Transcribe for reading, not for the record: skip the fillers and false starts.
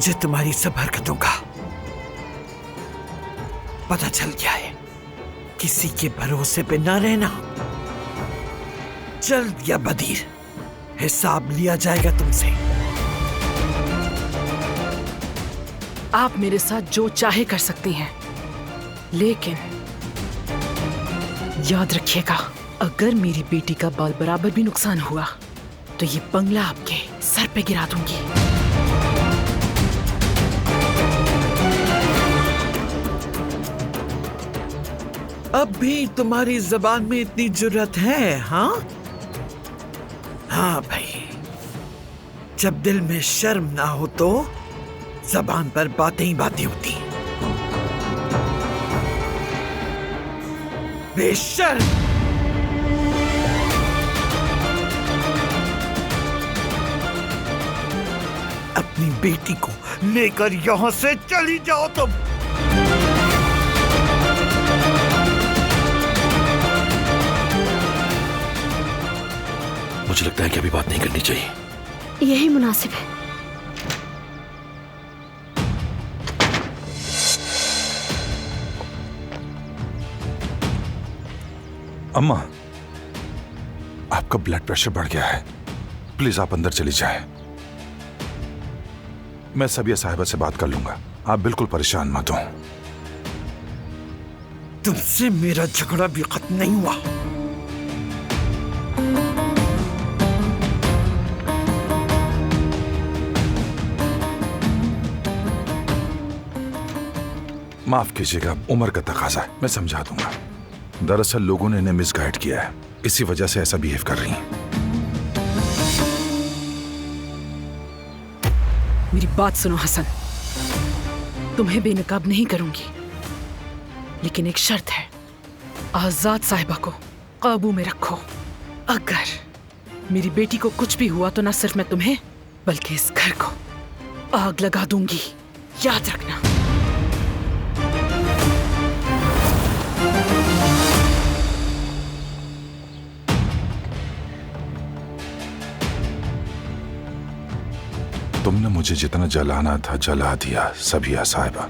मुझे तुम्हारी सब हरकतों का पता चल गया है। किसी के भरोसे पे ना रहना। जल्द या बदीर हिसाब लिया जाएगा तुमसे। आप मेरे साथ जो चाहे कर सकती हैं, लेकिन याद रखिएगा, अगर मेरी बेटी का बाल बराबर भी नुकसान हुआ तो ये बंगला आपके सर पे गिरा दूंगी। अब भी तुम्हारी जबान में इतनी जुर्रत है? हाँ हाँ भाई, जब दिल में शर्म ना हो तो जबान पर बातें ही बातें होती। बेशर्म! अपनी बेटी को लेकर यहां से चली जाओ तुम। मुझे लगता है कि अभी बात नहीं करनी चाहिए। यही मुनासिब है। अम्मा, आपका ब्लड प्रेशर बढ़ गया है, प्लीज आप अंदर चली जाएं। मैं सबिया साहिबा से बात कर लूंगा, आप बिल्कुल परेशान मत हो। तुमसे मेरा झगड़ा भी खत्म नहीं हुआ। माफ कीजिएगा, उम्र का तकाजा है, मैं समझा दूंगा। दरअसल लोगों ने इन्हें मिसगाइड किया है, इसी वजह से ऐसा बिहेव कर रही हैं। मेरी बात सुनो हसन, तुम्हें बेनकाब नहीं करूंगी, लेकिन एक शर्त है, आजाद साहिबा को काबू में रखो। अगर मेरी बेटी को कुछ भी हुआ तो ना सिर्फ मैं तुम्हें बल्कि इस घर को आग लगा दूंगी, याद रखना। तुमने मुझे जितना जलाना था जला दिया सबिया साहिबा।